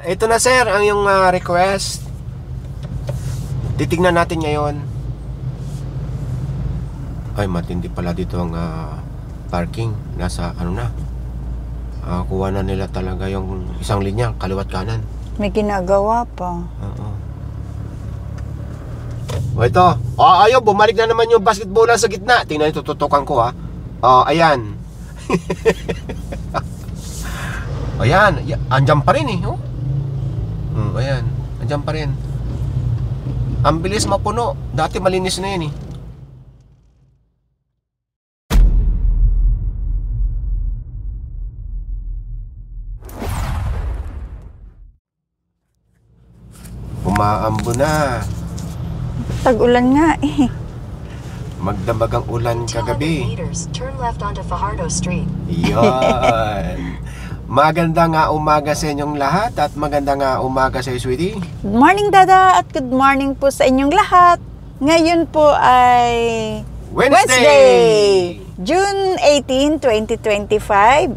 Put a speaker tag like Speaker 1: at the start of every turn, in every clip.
Speaker 1: Ito na sir, ang yung request. Titignan natin ngayon. Ay, matindi pala dito ang parking. Nasa ano na, kuha na nila talaga yung isang linya, kaliwat kanan.
Speaker 2: May ginagawa pa.
Speaker 1: Oo. Ito. Ayaw, bumalik na naman yung basketball sa gitna. Tingnan, tututukan ko ayan. Ayan, andyan pa rin oh. Ayan, andyan pa rin. Ang bilis mapuno. Dati malinis na yun Umaambo na.
Speaker 2: Tag-ulan nga
Speaker 1: Magdamag ang ulan kagabi.
Speaker 3: Turn left onto Fajardo Street.
Speaker 1: Yan. Maganda nga umaga sa inyong lahat at maganda nga umaga sa iyo, sweetie.
Speaker 2: Good morning, Dada, at good morning po sa inyong lahat. Ngayon po ay Wednesday, June 18, 2025.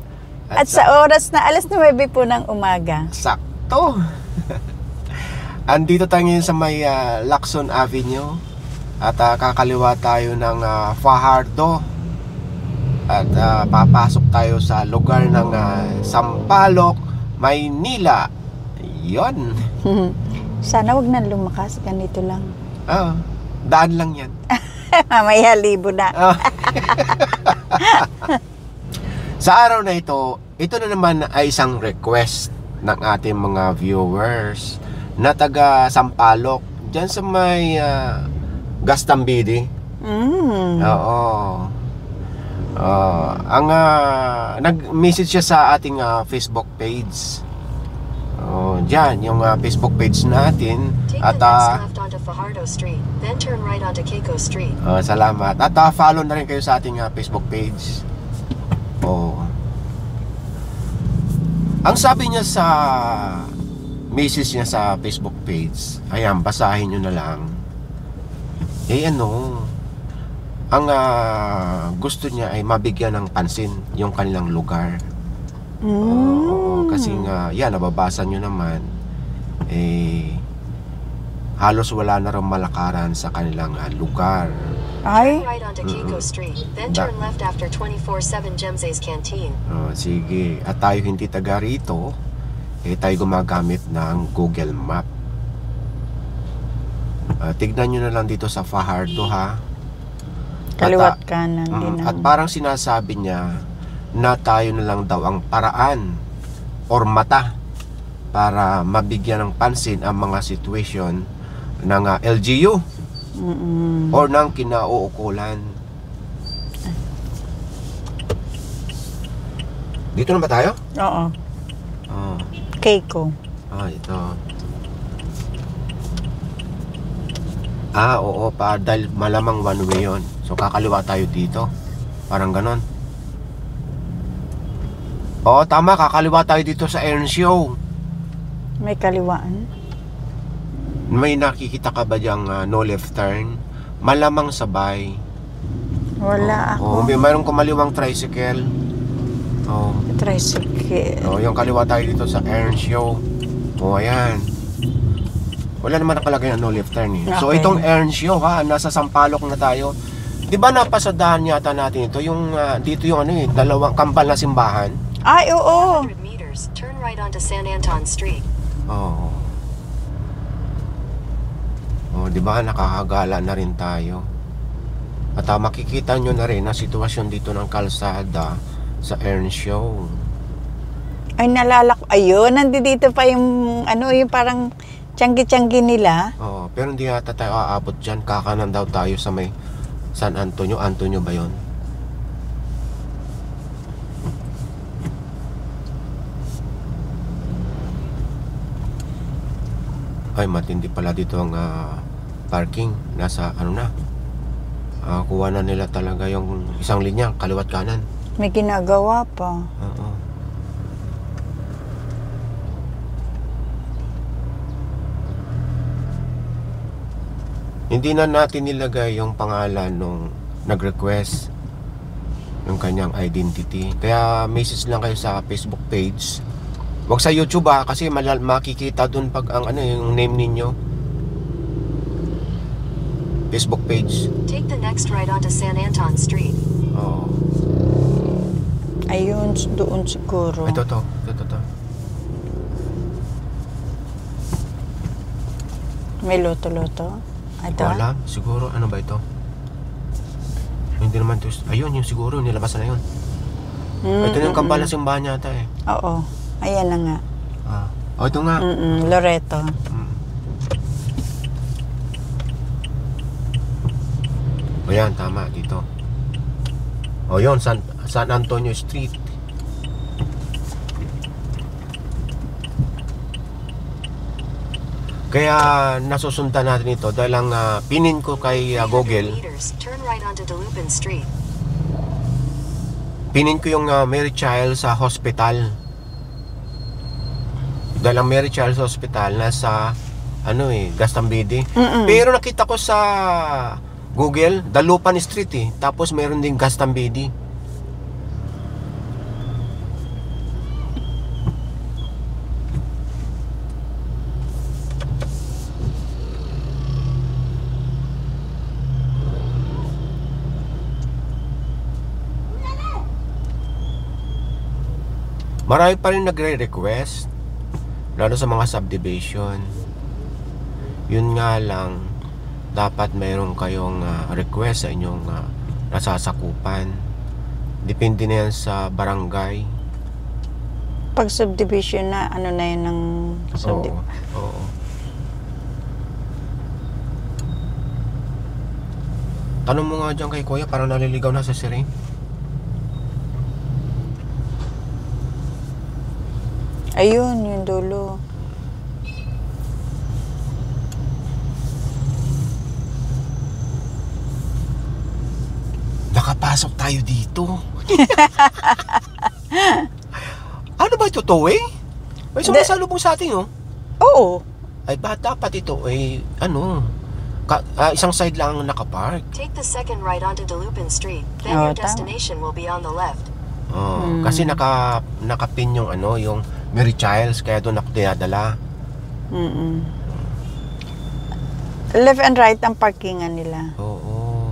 Speaker 2: At sa oras na alas 9 po ng umaga.
Speaker 1: Sakto. Andito tayo ngayon sa may Lacson Avenue. At kakaliwa tayo ng Fajardo. At papasok tayo sa lugar ng Sampaloc, Maynila. Yon.
Speaker 2: Sana wag na lumakas, ganito lang.
Speaker 1: Daan lang yan.
Speaker 2: Mamaya libo na.
Speaker 1: Sa araw na ito na naman ay isang request ng ating mga viewers na taga Sampaloc, dyan sa may Gastambide. Oo. Nag-message siya sa ating Facebook page. Diyan yung Facebook page natin. At
Speaker 3: left onto Fajardo Street, then turn right onto Keiko Street.
Speaker 1: Salamat. At follow na rin kayo sa ating Facebook page. Ang sabi niya sa message niya sa Facebook page, ayan, basahin nyo na lang. Ang gusto niya ay mabigyan ng pansin yung kanilang lugar. Kasi nga, yan, nababasa nyo naman, halos wala na rin malakaran sa kanilang lugar.
Speaker 2: Ay?
Speaker 3: Right onto Keiko Street, then turn left after 24/7 Gemzes Canteen.
Speaker 1: Sige. At tayo hindi taga rito, tayo gumagamit ng Google Map. Tignan nyo na lang dito sa Fajardo, ha.
Speaker 2: Kaliwat kanan din.
Speaker 1: At parang sinasabi niya na tayo na lang daw ang paraan or mata para mabigyan ng pansin ang mga sitwasyon ng LGU or ng kinauukulan. Dito na ba tayo?
Speaker 2: Oo. Keiko.
Speaker 1: Ito. Oo, dahil malamang one way yun. So kakaliwa tayo dito. Parang ganon. Tama, kakaliwa tayo dito sa Erncio.
Speaker 2: May kaliwaan?
Speaker 1: May nakikita ka ba diyang no left turn? Malamang sabay.
Speaker 2: Wala ako.
Speaker 1: Mayroong kumaliwang tricycle.
Speaker 2: Tricycle.
Speaker 1: Yung kaliwa tayo dito sa Erncio. Ayan. Wala naman nakalagay na no left turn
Speaker 2: Okay.
Speaker 1: So itong Erncio, nasa Sampaloc na tayo. Di ba napasadahan yata natin ito? Yung dito yung dalawang kambal na simbahan.
Speaker 2: Ay, oo.
Speaker 3: 100 meters, turn right onto San Anton Street.
Speaker 1: Di ba nakakagala na rin tayo. At makikita nyo na rin ang sitwasyon dito ng kalsada sa Erncio.
Speaker 2: Ay, nalalak. Ayun, nandito pa yung yung parang tiyanggi-tiyanggi nila.
Speaker 1: Pero hindi yata tayo aabot dyan. Kakanan daw tayo sa may San Antonio. Antonio ba yun? Ay, matindi pala dito ang parking. Nasa kuha na nila talaga yung isang linya, kaliwat kanan.
Speaker 2: May ginagawa pa.
Speaker 1: Hindi na natin nilagay yung pangalan nung nag-request, yung kanyang identity. Kaya message lang kayo sa Facebook page Wag sa YouTube kasi makikita dun pag ang ano yung name ninyo. Facebook page.
Speaker 3: Take the next right onto San Anton Street.
Speaker 1: Oo.
Speaker 2: Ayun, doon siguro.
Speaker 1: Ito.
Speaker 2: May loto-loto. Ito?
Speaker 1: Wala, siguro ano ba ito? Hindi naman to. Ayun, yung siguro nilabasan na yun. Ito yung kampal ng simbahan yata eh.
Speaker 2: Oo. Ayan na nga.
Speaker 1: Ito nga.
Speaker 2: Loreto.
Speaker 1: O yan, tama, dito. O yun, San Antonio Street. Kaya nasusundan natin ito dahil ang pinin ko kay
Speaker 3: 300
Speaker 1: Google.
Speaker 3: meters, turn right onto Dalupin Street.
Speaker 1: Pinin ko yung Mary Child's Hospital. Dahil ang Mary Child's Hospital nasa Gastambide. Pero nakita ko sa Google, Dalupan Street eh. Tapos meron ding Gastambide. Marami pa rin nagre-request, lalo sa mga subdivision. Yun nga lang, dapat mayroon kayong request sa inyong nasasakupan. Depende na yan sa barangay.
Speaker 2: Pag subdivision na, ano na yun ng subdivision?
Speaker 1: Oo. Tanong mo nga dyan kay Kuya, parang naliligaw na sa Siri.
Speaker 2: Ayun, yung dulo.
Speaker 1: Nakapasok tayo dito. Ano ba ito, Towe? May sumasalubong sa atin, oh.
Speaker 2: Oo.
Speaker 1: Ay, ba dapat ito, isang side lang ang nakapark.
Speaker 3: Take the second right onto Dalupin Street. Then your destination will be on the left.
Speaker 1: Kasi nakapin yung yung Mary Child's, kaya doon ako dinadala.
Speaker 2: Left and right ang parkingan nila.
Speaker 1: Oo.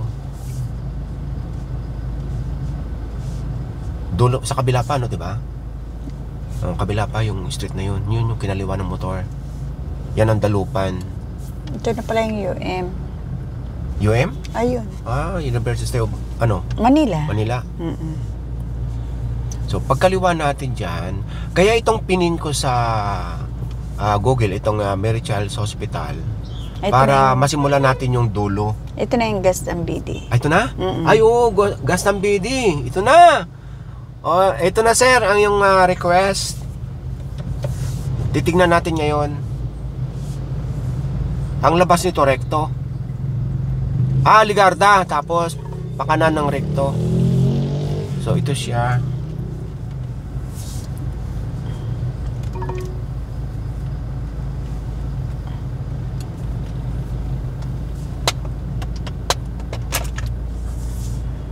Speaker 1: Dulo sa kabila pa, di ba? Kabila pa yung street na yun. Yun yung kinaliwa ng motor. Yan ang Dalupan.
Speaker 2: Ito na pala yung UM.
Speaker 1: UM?
Speaker 2: Ayun.
Speaker 1: University of
Speaker 2: Manila.
Speaker 1: Manila. So, pagkaliwa natin dyan, kaya itong pinin ko sa Google, itong Mary Child's Hospital,
Speaker 2: Ito
Speaker 1: para masimulan natin yung dulo.
Speaker 2: Ito na yung Gastambide.
Speaker 1: Ito na? Ay, oo, Gastambide. Ito na. Ito na, sir, ang yung request. Titignan natin ngayon. Ang labas nito, recto. Ligarda. Tapos, pakanan ng recto. So, ito siya.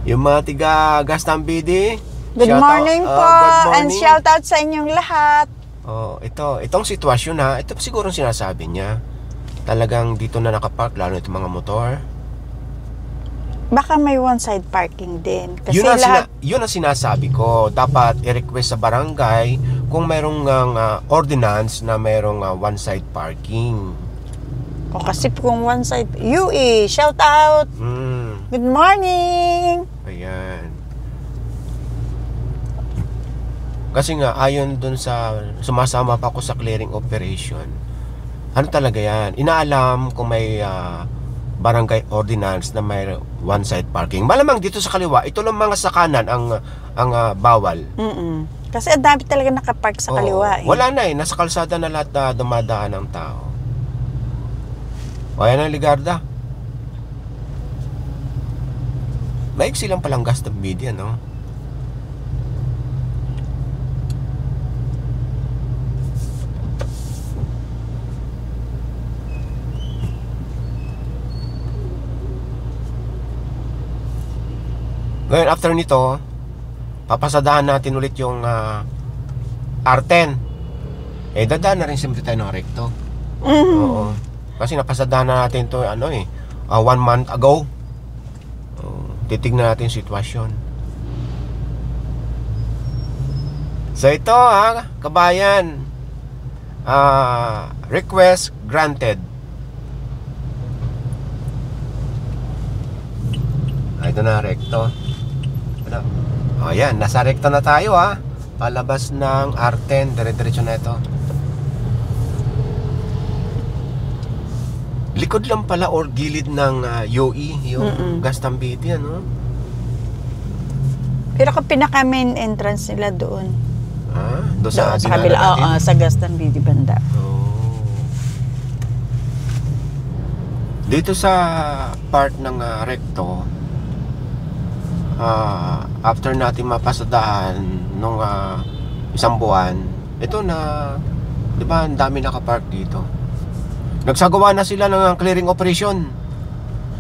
Speaker 1: Yung mga tiga Gastambide,
Speaker 2: Good morning po,
Speaker 1: good morning.
Speaker 2: and shout out sa inyong lahat.
Speaker 1: Itong sitwasyon ito siguro sinasabi niya. Talagang dito na nakapark, lalo itong mga motor.
Speaker 2: Baka may one side parking din. Kasi
Speaker 1: Yun ang sinasabi ko. Dapat i-request sa barangay kung mayroong ordinance na mayroong one side parking.
Speaker 2: O kasi kung one side, UE, shout out. Good morning.
Speaker 1: Ayan. Kasi nga, ayon dun sa sumasama pa ako sa clearing operation, ano talaga yan? Inaalam kung may barangay ordinance na may one side parking. Malamang dito sa kaliwa, ito lang mga sa kanan ang bawal.
Speaker 2: Kasi ang dami talaga nakapark sa kaliwa.
Speaker 1: Wala na nasa kalsada na lahat na dumadaan ng tao. Ayan ang Ligarda. Maiksi lang palang Gastambide, no? Ngayon, after nito, papasadahan natin ulit yung R10. Eh, dadaan na rin siyempre tayo ng recto.
Speaker 2: Mhm.
Speaker 1: Oo. Kasi napasadahan na natin to 1 month ago. Titignan natin yung sitwasyon. So ito kabayan, request granted. Ito na, recto. Ano? Ayan, nasa recto na tayo palabas ng R10, dire-diretso na ito. Likod lang pala or gilid ng UE, yung Gastambiti, ano?
Speaker 2: Pero kung pinaka-main entrance nila doon.
Speaker 1: Doon sa
Speaker 2: kabila,
Speaker 1: natin?
Speaker 2: sa Gastambiti banda.
Speaker 1: Dito sa part ng recto, after natin mapasadahan nung isang buwan, ito na, di ba, ang dami nakapark dito. Nagsagawa na sila ng clearing operation.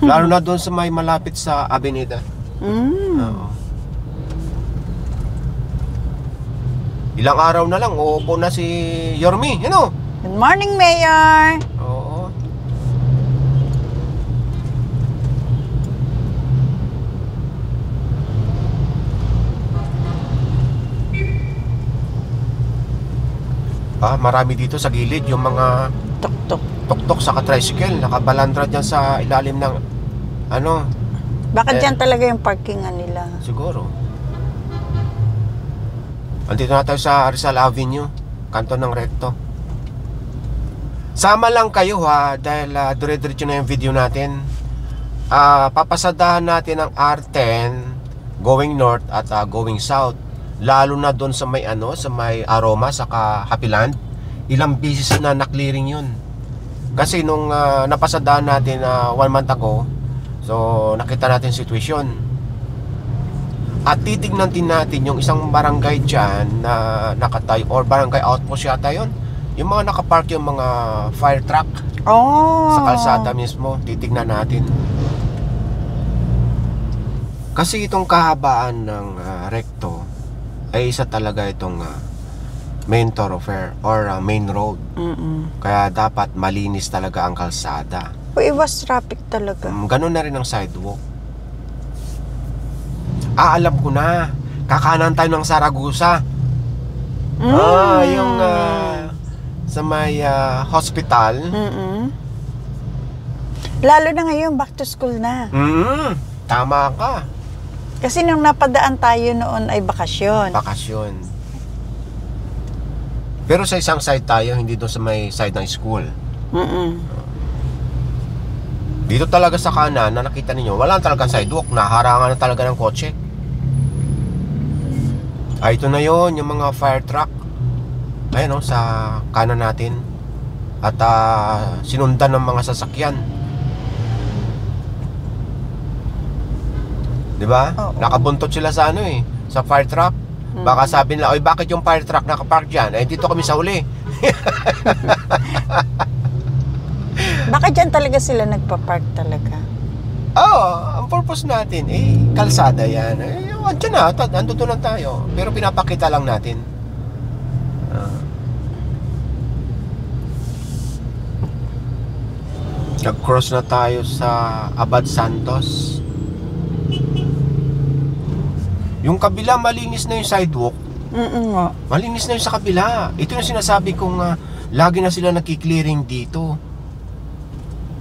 Speaker 1: Lalo na doon sa may malapit sa Avenida. Oo. Ilang araw na lang, uupo na si Yormi,
Speaker 2: Good morning, Mayor!
Speaker 1: Oo. Marami dito sa gilid yung mga
Speaker 2: Tok-tok.
Speaker 1: tuktok sa tricycle, nakabalandra dyan sa ilalim ng
Speaker 2: Baka dyan talaga yung parkingan nila.
Speaker 1: siguro. Andito na tayo sa Rizal Avenue, kanto ng recto. Sama lang kayo dahil dire-diretso na yung video natin. Papasadahan natin ang R10 going north at going south. Lalo na doon sa may sa may Aroma saka Happyland. Ilang beses na na-clearing yun. Kasi nung napasadahan natin 1 month ago, so nakita natin situation. At titignan din natin yung isang barangay dyan na nakatayo, or barangay outpost yata yun. Yung mga nakapark yung mga fire truck sa kalsada mismo. Titignan natin. Kasi itong kahabaan ng recto ay isa talaga itong main thoroughfare or main road. Kaya dapat malinis talaga ang kalsada.
Speaker 2: Iwas traffic talaga.
Speaker 1: Ganun na rin ang sidewalk. Alam ko na. Kakanan tayo ng Saragusa. Yung sa may hospital.
Speaker 2: Lalo na ngayon, back to school na.
Speaker 1: Tama ka.
Speaker 2: Kasi nung napadaan tayo noon ay bakasyon.
Speaker 1: Bakasyon. Pero sa isang side tayo, hindi doon sa may side ng school. Dito talaga sa kanan, na nakita ninyo, wala talagang sidewalk. Naharangan na talaga ng kotse. Ito na yon, yung mga fire truck. Ayan sa kanan natin. At sinundan ng mga sasakyan. Diba? Nakabuntot sila sa sa fire truck. Baka sabi nila, oy, bakit yung fire truck nakapark dyan? Dito kami sa uli.
Speaker 2: Baka dyan talaga sila nagpa-park talaga.
Speaker 1: Ang purpose natin, kalsada yan. Dyan na, andito lang tayo. Pero pinapakita lang natin. Nag-cross na tayo sa Abad Santos. Yung kabila, malinis na yung sidewalk. Malinis na yung sa kabila. Ito yung sinasabi kong lagi na sila nakiklearing dito.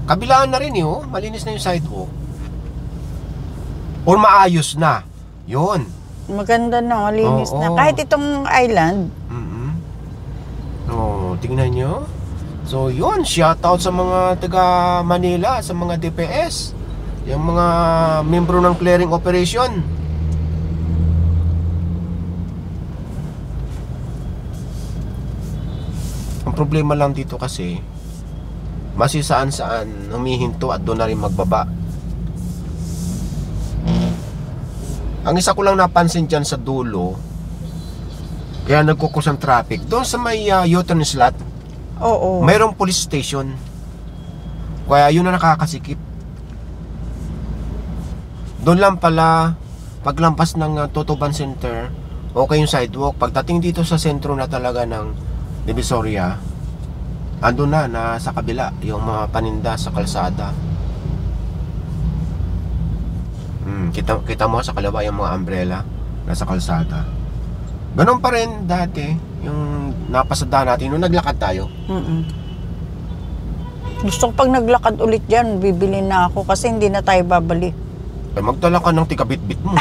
Speaker 1: Kabilaan na rin malinis na yung sidewalk. Or maayos na. Yun.
Speaker 2: Maganda na, malinis na. Kahit itong island.
Speaker 1: Tingnan nyo. So yun, shoutout sa mga taga Manila, sa mga DPS, yung mga membro ng clearing operation. Ang problema lang dito kasi masisaan-saan humihinto at doon na rin magbaba. Ang isa ko lang napansin dyan sa dulo, kaya nagkukus ang traffic, doon sa may U-turn slot, mayroong police station. Kaya yun na nakakasikip. Doon lang pala, paglampas ng Totoban Center, okay yung sidewalk. Pagdating dito sa sentro na talaga ng Divisoria, ando na sa kabila yung mga paninda sa kalsada. Kita mo sa kaliwa yung mga umbrella nasa kalsada. Ganun pa rin dati yung napasada natin nung naglakad tayo.
Speaker 2: Gusto ko pag naglakad ulit dyan, bibili na ako kasi hindi na tayo babalik.
Speaker 1: Ay, magdala ka ng tigabit-bit mo.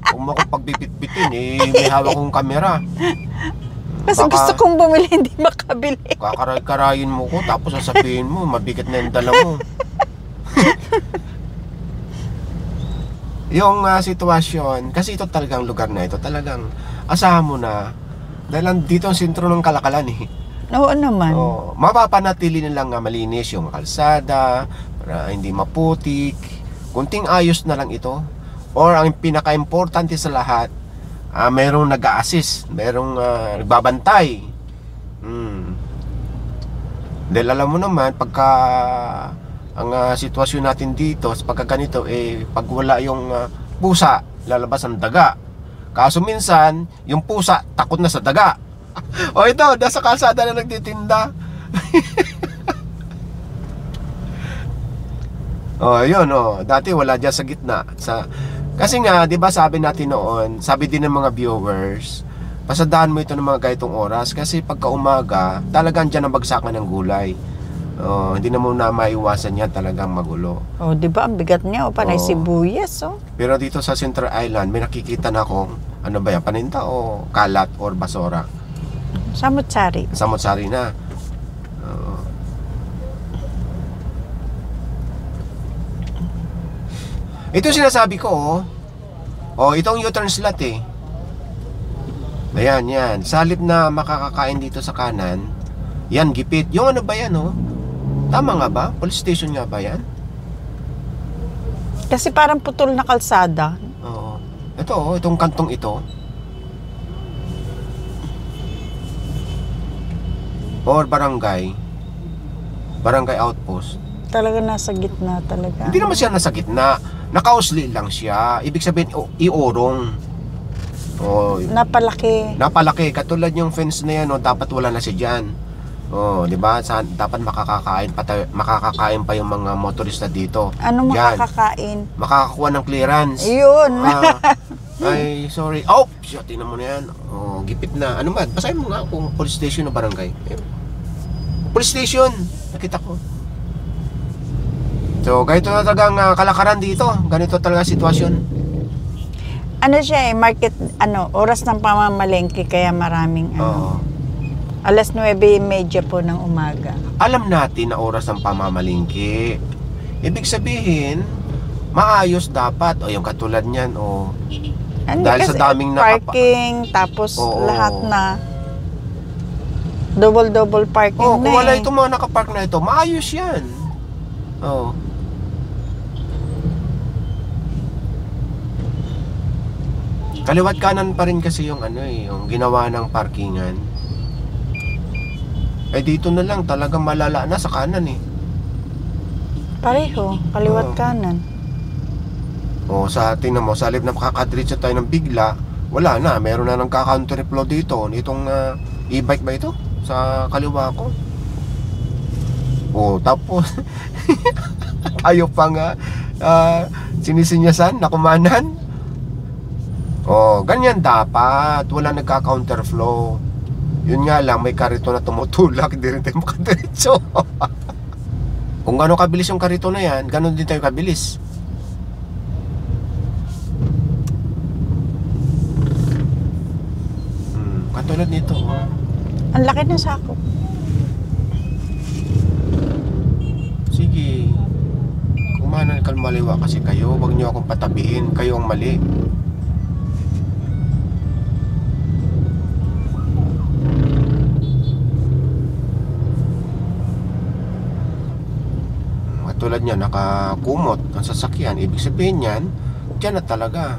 Speaker 1: Kung mo akong pagbibit-bitin, may hawak kong kamera.
Speaker 2: Kasi gusto kong bumili, hindi makabili.
Speaker 1: Kakaray-karayin mo ko, tapos sasabihin mo, mabigat na yung dala mo. Yung sitwasyon, kasi ito talagang lugar na ito, talagang asahan mo na, dahil dito ang sentro ng Kalakalan eh.
Speaker 2: Oo naman.
Speaker 1: Mapapanatili nilang malinis yung kalsada, para hindi maputik, kunting ayos na lang ito. Or ang pinaka-importante sa lahat, merong nag-a-assist, merong nagbabantay. Dahil alam mo naman, pagka ang sitwasyon natin dito, pagka ganito, pag wala yung pusa, lalabas ang daga. Kaso minsan, yung pusa, takot na sa daga. O ito, nasa kalsada na nagtitinda. Yun, dati wala dyan sa gitna. Kasi nga, di ba sabi natin noon, sabi din ng mga viewers, pasadahan mo ito ng mga ganitong oras kasi pagka umaga, talagang dyan ang bagsakan ng gulay. Hindi na muna maiwasan yan, talagang magulo.
Speaker 2: Di ba ang bigat niya, panay sibuyas,
Speaker 1: Pero dito sa Central Island, may nakikita na akong, ano ba yan, paninda o kalat or basura?
Speaker 2: Samut-sari.
Speaker 1: Samut-sari na. Ito sinasabi ko, itong U-turn slot eh. Ayan, yan. Sa halip na makakakain dito sa kanan, yan, gipit. Yung ano ba yan, Tama nga ba? Police station nga ba yan?
Speaker 2: Kasi parang putol na kalsada.
Speaker 1: Oo. Ito, itong kantong ito. Or barangay outpost.
Speaker 2: Talaga nasa gitna talaga.
Speaker 1: Hindi naman siya nasa gitna. Nakausli lang siya. Ibig sabihin, iorong. Napalaki. Katulad yung fence na yan, dapat wala na siya dyan. Di ba? Dapat makakakain pa yung mga motorista dito.
Speaker 2: Ano makakakain?
Speaker 1: Makakakuha ng clearance.
Speaker 2: Yun.
Speaker 1: Ay, sorry. Siya, tingnan mo na yan. Gipit na. Ano ba? Basahin mo nga kung police station o barangay. Police station. Nakita ko. So, ganito na talagang kalakaran dito. Ganito talaga sitwasyon.
Speaker 2: Ano siya market, oras ng pamamalengke, kaya maraming alas 9:30 po ng umaga.
Speaker 1: Alam natin na oras ng pamamalingki. Ibig sabihin, maayos dapat. Yung katulad niyan, dahil sa daming
Speaker 2: parking, tapos lahat na double parking na
Speaker 1: kung wala itong mga nakapark na ito, maayos yan. Kaliwat kanan pa rin kasi yung yung ginawa ng parkingan. Dito na lang talagang malala na sa kanan
Speaker 2: Pareho, kaliwat kanan.
Speaker 1: Tingnan mo, sa halip na makakadiretso tayo ng bigla, wala na, meron na ng ka-counter flow dito. Itong e-bike ba ito? Sa kaliwa ko. Tapos tayo pang sinisinyasan, nakumanan. Ganyan dapat. Wala nagka-counter flow. Yun nga lang, may karito na tumutulak, hindi rin tayo makadiretso. Kung gano'n kabilis yung karito na yan, gano'n din tayo kabilis. Katulad nito.
Speaker 2: Ang laki ng sako.
Speaker 1: Sige. Kumanan kalmaliwa kasi kayo. Huwag niyo akong patabihin. Kayo ang mali. Katulad niya, nakakumot ang sasakyan. Ibig sabihin niyan, dyan na talaga.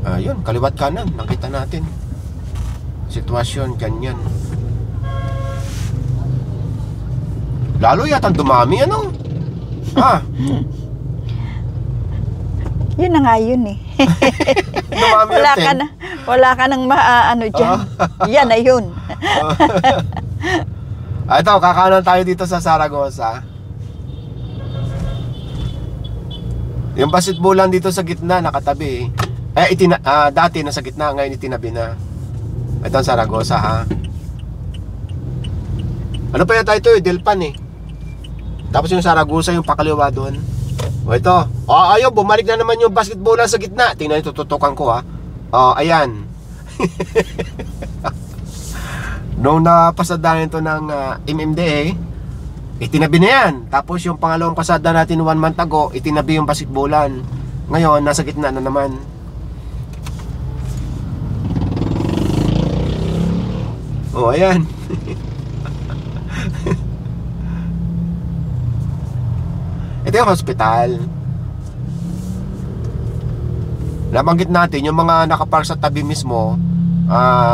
Speaker 1: Ayun, kaliwat kanan, nakita natin. Sitwasyon, ganyan. Lalo yatang dumami,
Speaker 2: Yun na nga yun
Speaker 1: dumami
Speaker 2: wala
Speaker 1: yung
Speaker 2: ka na. Wala ka nang maaano dyan. Yan na yun.
Speaker 1: Ito, kakanan tayo dito sa Zaragoza. Yung basketballan dito sa gitna, nakatabi. Dati nasa gitna, ngayon itinabi na. Ito ang Zaragoza, ha? Ano pa yata ito, Delpan eh. Tapos yung Zaragoza, yung pakaliwa doon. O ito. Ayaw, bumalik na naman yung basketballan sa gitna. Tingnan nyo, tututukan ko, ha? Ayan. Nung napasadahan ito ng MMDA, itinabi na yan. Tapos yung pangalawang pasada natin 1 month ago, itinabi yung basketballan. Ngayon, nasa gitna na naman. Ayan. Ito yung hospital. Nabanggit natin yung mga nakapark sa tabi mismo,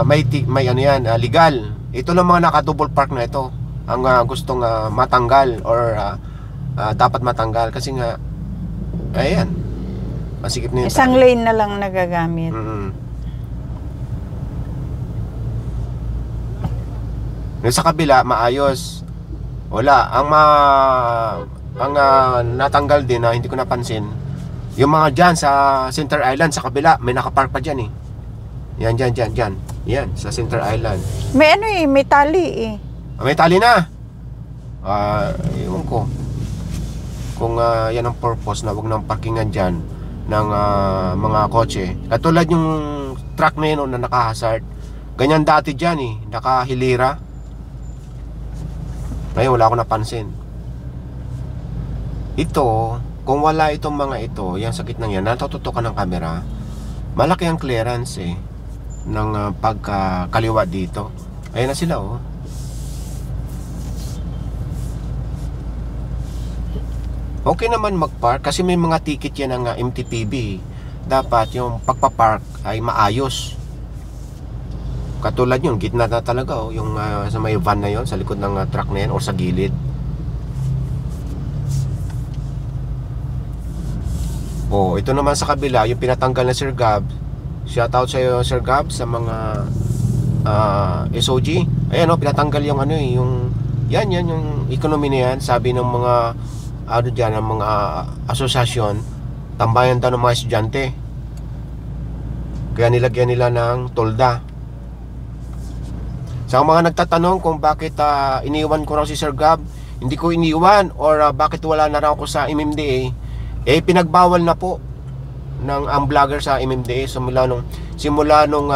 Speaker 1: may ano yan, legal. Ito lang mga naka-double park na ito ang gustong matanggal or dapat matanggal kasi nga ayan, masikip na yun.
Speaker 2: Isang lane na lang nagagamit.
Speaker 1: Sa kabila maayos. Wala ang natanggal din na hindi ko napansin, yung mga dyan sa Center Island sa kabila, may nakapark pa dyan eh. Yan, dyan. Yan, sa Center Island.
Speaker 2: May ano eh, may tali eh.
Speaker 1: May tali na. Ewan ko kung yan ang purpose na wag nang parkingan dyan ng mga kotse. Katulad yung truck na yun na naka-hazard. Ganyan dati dyan eh, nakahilira. Ngayon wala akong napansin. Ito, kung wala itong mga ito, yan sa gitnang yan, natututukan ng camera, malaki ang clearance eh ng pagkakaliwa dito. Ayan na sila oh. Okay naman mag-park kasi may mga ticket yan ng MTPB. Dapat yung pagpapark ay maayos. Katulad yun, gitna na talaga oh, yung sa may van na yon, sa likod ng truck na yan o sa gilid. Oh, ito naman sa kabila, yung pinatanggal na Sir Gab. Shoutout sa iyo Sir Gab sa mga SOG. Ayan oh, pinatanggal yung ano eh, yung yan yung economy na yan. Sabi ng mga ano diyan, ng mga asosasyon, tambayan daw ng mga estudyante. Kaya nilagyan nila ng tolda. Sa mga nagtatanong kung bakit iniwan ko raw si Sir Gab, hindi ko iniwan or bakit wala na raw ako sa MMDA, pinagbawal na po ng ang vlogger sa MMDA simula nung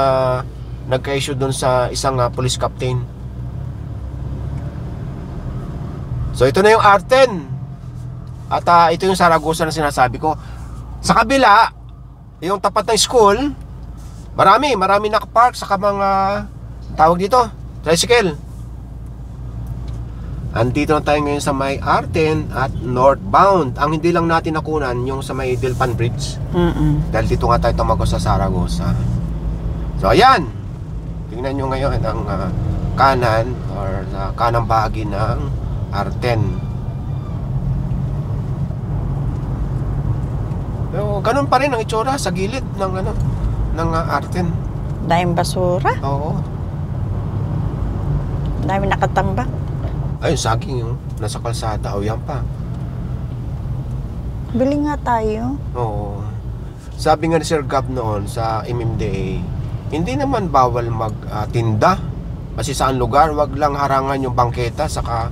Speaker 1: nagka-issue doon sa isang police captain. So ito na yung R10 at ito yung Zaragoza na sinasabi ko. Sa kabila, yung tapat ng school, marami nakapark sa mga tawag dito, tricycle. Andito na tayo ngayon sa may R10 at northbound. Ang hindi lang natin nakunan yung sa may Delpan Bridge. Dahil dito nga tayo tumago sa Zaragoza. So ayan, tingnan nyo ngayon ang kanan or kanang bahagi ng R10. Pero ganun pa rin ang itsura sa gilid ng R10.
Speaker 2: Daming basura.
Speaker 1: Oo.
Speaker 2: Daming nakatambak.
Speaker 1: Ayun, saging yung nasa kalsada. O yan pa.
Speaker 2: Bili nga tayo.
Speaker 1: Oo. Sabi nga ni Sir Gab noon sa MMDA, hindi naman bawal magtinda. Kasi saan lugar, wag lang harangan yung bangketa saka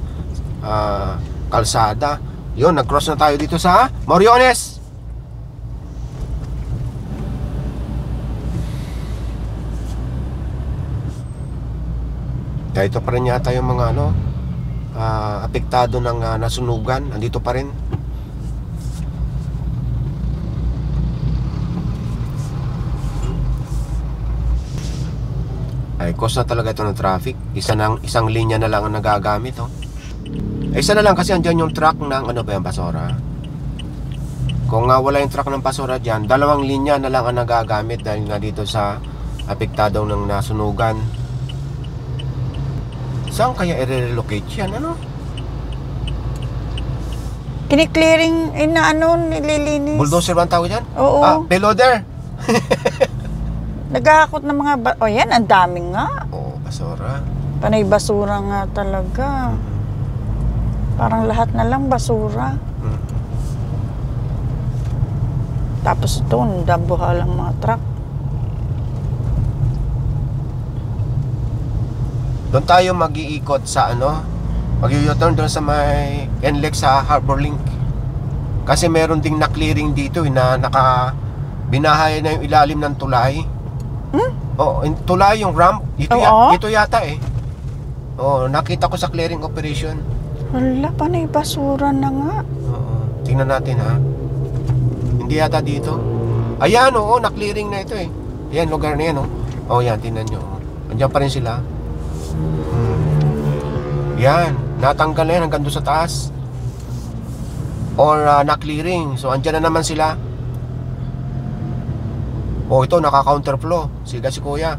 Speaker 1: kalsada. Yun, nag-cross na tayo dito sa Moriones. Dito pa rin yata yung mga apektado ng nasunugan. Andito pa rin. Ay, cause na talaga ito ng traffic. Isang linya na lang ang nagagamit oh. Isa na lang kasi andyan yung truck ng basura. Kung wala yung truck ng basura dyan, 2 linya na lang ang nagagamit dahil nga dito sa apektado ng nasunugan. Saan kaya i-relocate yan?
Speaker 2: Kini-clearing, nililinis.
Speaker 1: Bulldozer ba ang tawag dyan?
Speaker 2: Oo.
Speaker 1: Payloader.
Speaker 2: Naghahakot ng mga o yan, ang dami nga.
Speaker 1: Oo, basura.
Speaker 2: Panay basura nga talaga. Parang lahat na lang basura.
Speaker 1: Mm.
Speaker 2: Tapos ito, dabuhalang mga truck.
Speaker 1: Doon tayo mag-iikot sa ano, mag-u-turn doon sa may NLEX sa Harbor Link. Kasi meron ding na-clearing dito na binahay na yung ilalim ng tulay. Oo, tulay yung ramp.
Speaker 2: Oo.
Speaker 1: Ito yata eh. Oo, nakita ko sa clearing operation.
Speaker 2: Hala, panay basura na nga.
Speaker 1: Oo, tingnan natin ha. Hindi yata dito. Ayan, oo, na-clearing na ito eh. Ayan, lugar na yan, oh. Oh, yan, tingnan nyo. Andiyan pa rin sila. Yan, natanggal na yan hanggang doon sa taas. Or na-clearing. So, andyan na naman sila. Oh, ito, naka-counterflow. Siga si kuya.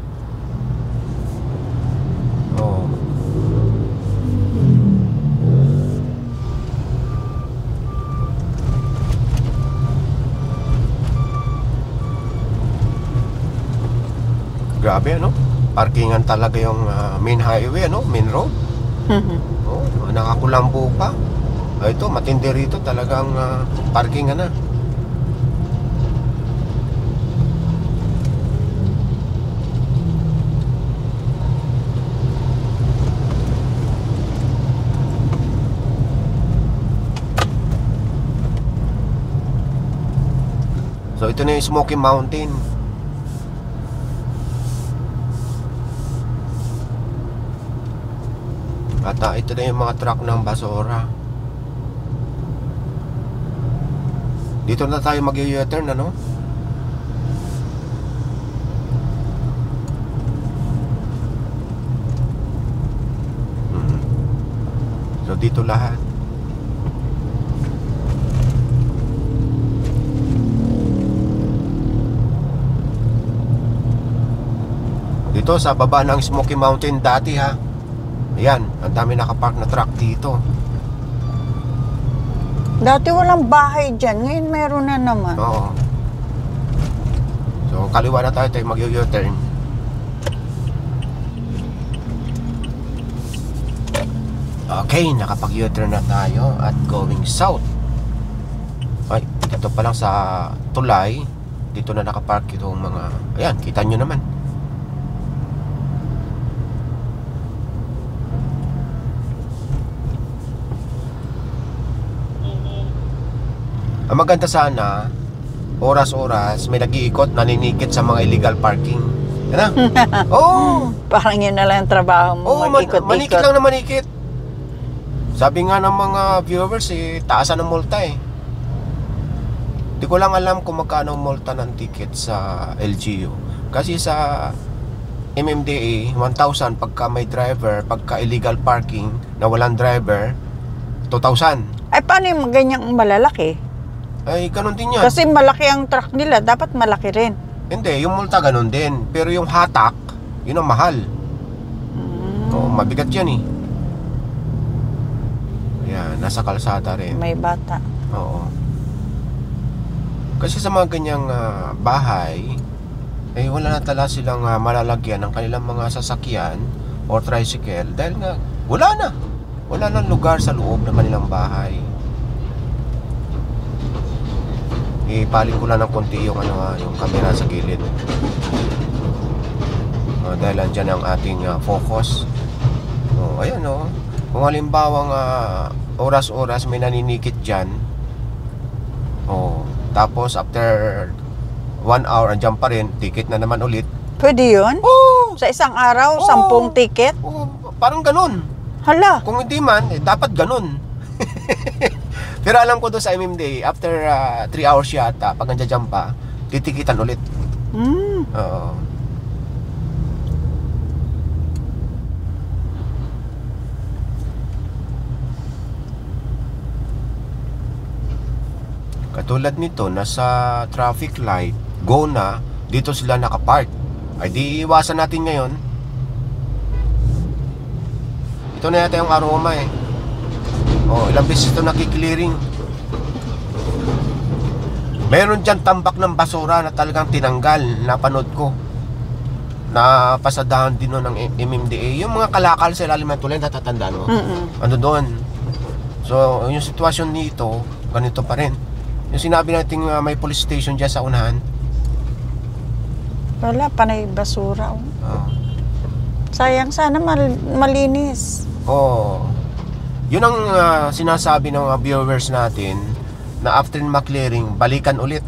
Speaker 1: Oh. Grabe, ano? Parkingan talaga yung main highway, ano? Main road. Oh, nakakulambo pa. Ito, matindi rito talagang parkingan na. So ito na yung Smoky Mountain. At ito na yung mga truck ng basura. Dito na tayo mag-u-turn, ano? So dito lahat. Dito sa baba ng Smoky Mountain dati ha. Ayan, ang dami nakapark na truck dito.
Speaker 2: Dati walang bahay dyan, ngayon meron na naman.
Speaker 1: Oo. So kaliwa na tayo mag-u-turn. Okay, nakapag-u-turn na tayo at going south. Ay, dito pa lang sa tulay. Dito na nakapark itong mga, ayan, kita nyo naman. Ang maganda sana, oras-oras may nag-iikot, naninikit sa mga illegal parking. Ano? Oo!
Speaker 2: Parang yun na lang ang trabaho mo,
Speaker 1: Oo,
Speaker 2: mag-ikot-ikot.
Speaker 1: manikit lang na manikit. Sabi nga ng mga viewers, taasan ng multa eh. Di ko lang alam kung magkano ang multa ng ticket sa LGU. Kasi sa MMDA, 1,000 pagka may driver, pagka illegal parking na walang driver, 2,000.
Speaker 2: Ay, paano yung ganyang malalaki?
Speaker 1: Ay, ganun din yan.
Speaker 2: Kasi malaki ang truck nila, dapat malaki rin.
Speaker 1: Hindi, yung multa ganun din. Pero yung hatak, yun ang mahal. Oo, mabigat yan eh. Yan, nasa kalsada rin.
Speaker 2: May bata.
Speaker 1: Oo. Kasi sa mga ganyang bahay, wala na talaga silang malalagyan ng kanilang mga sasakyan or tricycle dahil nga wala na lugar sa loob ng kanilang bahay. Ipalit ko lang ng konti yung yung camera sa gilid. Dahil andyan ang ating focus. Ayan o. Kung halimbawang oras-oras may naninikit dyan. Tapos after 1 hour andyan pa rin, ticket na naman ulit.
Speaker 2: Pwede yun?
Speaker 1: Oo!
Speaker 2: Sa isang araw,
Speaker 1: Oo.
Speaker 2: 10 ticket?
Speaker 1: Oo, parang ganun.
Speaker 2: Hala.
Speaker 1: Kung hindi man, dapat ganun. Pero alam ko doon sa MMDA, after 3 hours yata, pag nandiyan pa, titikitan ulit. Oo. Katulad nito, nasa traffic light, go na, dito sila nakapark. Ay di iwasan natin ngayon. Ito na yata yung aroma eh. Ilang beses ito nakiklearing. Meron dyan tambak ng basura na talagang tinanggal, napanood ko. napasadahan din nun ng MMDA. Yung mga kalakal sa ilalim ng tulay, natatandaan mo? Ano doon? So, yung sitwasyon dito, ganito pa rin. Yung sinabi natin may police station dyan sa unahan.
Speaker 2: Wala, panay basura.
Speaker 1: Oh.
Speaker 2: Sayang, sana malinis.
Speaker 1: Oh. Yun ang sinasabi ng mga viewers natin na after ma-clearing, balikan ulit.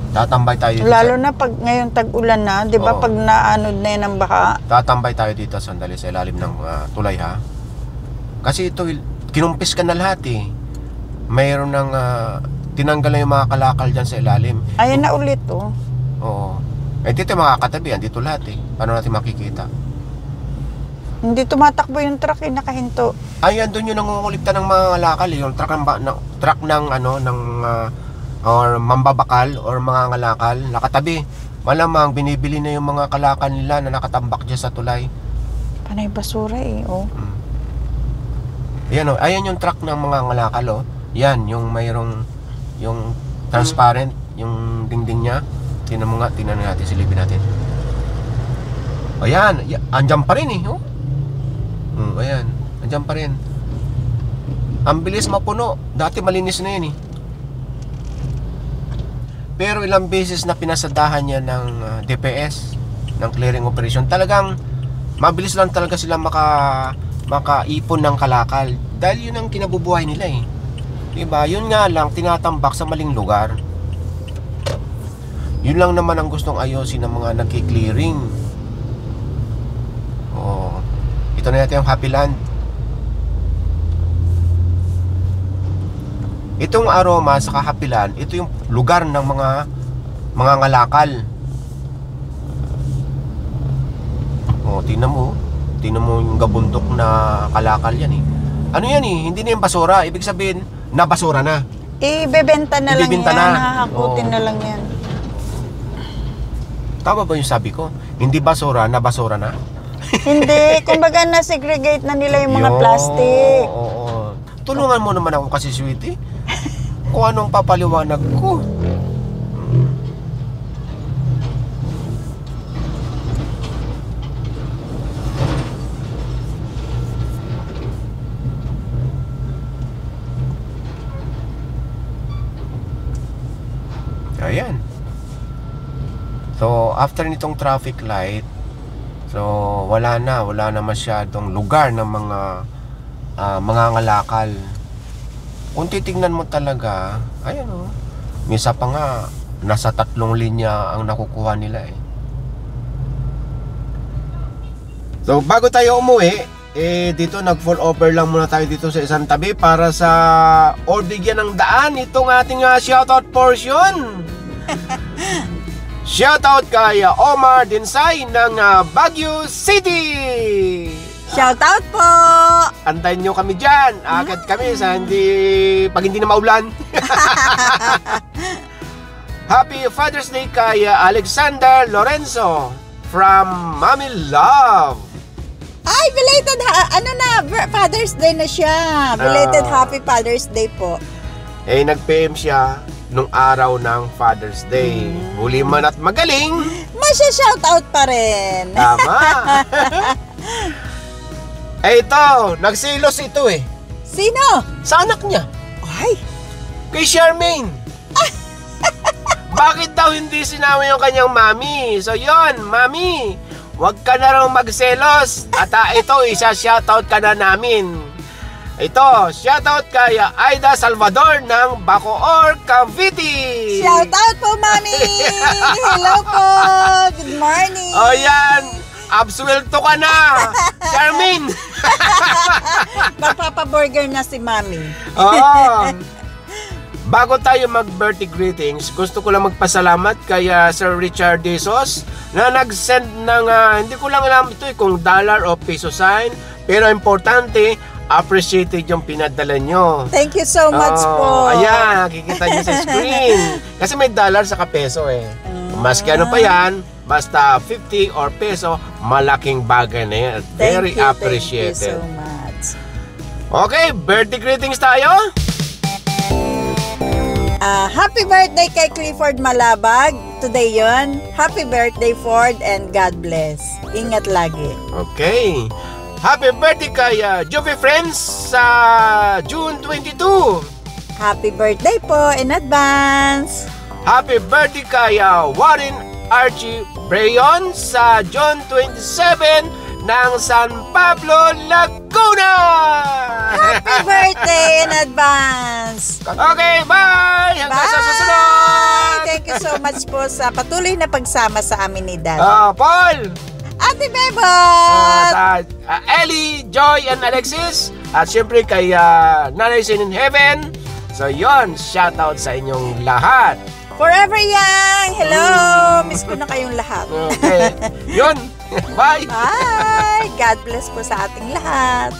Speaker 1: Tatambay tayo dito.
Speaker 2: Lalo na pag ngayon tag-ulan na, di ba?
Speaker 1: Oo.
Speaker 2: Pag naanod na yan ang baha.
Speaker 1: Tatambay tayo dito sandali sa ilalim ng tulay, ha? Kasi ito, kinumpis ka na lahat eh. Mayroon ng tinanggal na yung mga kalakal dyan sa ilalim.
Speaker 2: Ayan na ulit, oh.
Speaker 1: Oo. Eh dito makakatabi, andito lahat eh. Paano natin makikita?
Speaker 2: Hindi tumatakbo yung truck, nakahinto.
Speaker 1: Ay, andun yung nangungulikta ng mga kalakal, yung truck ng or mambabakal or mga ngalakal nakatabi. Malamang binibili na yung mga kalakal nila na nakatambak dyan sa tulay.
Speaker 2: Panay basura eh, oh.
Speaker 1: Ayan, oh, ayan yung truck ng mga ngalakal, oh. Yan, yung mayroong yung transparent, yung dingding niya. Tingnan mo nga, tingnan natin, silipin natin. Ayan, andyan pa rin eh, oh. Ayan, andyan pa rin. Ang bilis mapuno. Dati malinis na yun eh. Pero ilang beses na pinasadahan niya ng DPS, ng clearing operation, talagang mabilis lang talaga sila makaipon ng kalakal. Dahil yun ang kinabubuhay nila eh. Diba? Yun nga lang, tinatambak sa maling lugar. Yun lang naman ang gustong ayusin ng mga nagki-clearing. Oh, ito na natin yung Happy Land. Itong aroma sa Happy Land, ito yung lugar ng mga ngalakal. Oh, tingnan mo yung gabundok na kalakal yan eh. Ano yan eh, hindi na yung basura. Ibig sabihin, nabasura na.
Speaker 2: Ibebenta na lang
Speaker 1: Ibebenta
Speaker 2: yan,
Speaker 1: na.
Speaker 2: hahakutin
Speaker 1: Oo.
Speaker 2: na lang yan.
Speaker 1: Tama ba yung sabi ko? Hindi basura, nabasura na.
Speaker 2: Hindi, kumbaga na-segregate na nila yung mga plastic.
Speaker 1: Oo. Tulungan mo naman ako kasi, sweetie. Kung anong papaliwanag ko. Ayan. So, after nitong traffic light, so wala na masyadong lugar ng mga ngalakal. Kung titignan mo talaga, ayan o, misa pa nga nasa 3 linya ang nakukuha nila eh. So bago tayo umuwi, dito nag full over lang muna tayo dito sa isang tabi para sa or bigyan ng daan itong ating shoutout portion. Shoutout kay Omar Dinsay ng Baguio City.
Speaker 2: Shoutout po!
Speaker 1: Antayin nyo kami dyan. Agad kami sa pag hindi na maulan. Happy Father's Day kay Alexander Lorenzo from Mommy Love.
Speaker 2: Ay, belated Father's Day na siya. Belated Happy Father's Day po.
Speaker 1: Nag-PM siya nung araw ng Father's Day. Huli man at magaling,
Speaker 2: Masya-shoutout pa rin.
Speaker 1: tama. Ito, nagsilos ito eh.
Speaker 2: Sino?
Speaker 1: Sa anak niya,
Speaker 2: Ay,
Speaker 1: kay Charmaine. Bakit daw hindi sinama yung kanyang mami? So yon, mami, wag ka na raw magselos. At ito, isa-shoutout ka na namin. Ito, shoutout kay Aida Salvador ng Bacoor, Cavite.
Speaker 2: shoutout po, Mami! Hello po! Good morning!
Speaker 1: O yan, absuelto ka na, Charmaine.
Speaker 2: Magpapaburger na si Mami.
Speaker 1: Oo. Bago tayo mag-birthday greetings, gusto ko lang magpasalamat kay Sir Richard Desos na nag-send ng, hindi ko lang alam ito kung dollar o peso sign, pero importante, appreciated yung pinadala nyo.
Speaker 2: Thank you so much po.
Speaker 1: Ayan, nakikita nyo sa screen. Kasi may dollar sa peso eh. Maski ano pa yan, basta 50 or peso, malaking bagay na yan. Very appreciated.
Speaker 2: Thank you so much.
Speaker 1: Okay, birthday greetings tayo.
Speaker 2: Happy birthday kay Clifford Malabag. today yon. Happy birthday, Ford, and God bless. Ingat lagi.
Speaker 1: Okay. Happy birthday kay Jovi Friends sa June 22.
Speaker 2: Happy birthday po in advance.
Speaker 1: Happy birthday kay Warren Archie Brayon sa June 27 ng San Pablo, Laguna.
Speaker 2: Happy birthday in advance.
Speaker 1: Okay, bye! Hanggang sa
Speaker 2: Bye!
Speaker 1: susunod!
Speaker 2: Thank you so much po sa patuloy na pagsama sa amin ni Dad.
Speaker 1: Paul!
Speaker 2: Ate Bebot!
Speaker 1: Sa Ellie, Joy, and Alexis. At syempre kay Nanay Sin in Heaven. So yon, shoutout sa inyong lahat.
Speaker 2: Forever Young! Hello! Miss ko na kayong lahat.
Speaker 1: Okay. Yun. Bye!
Speaker 2: Bye! God bless po sa ating lahat.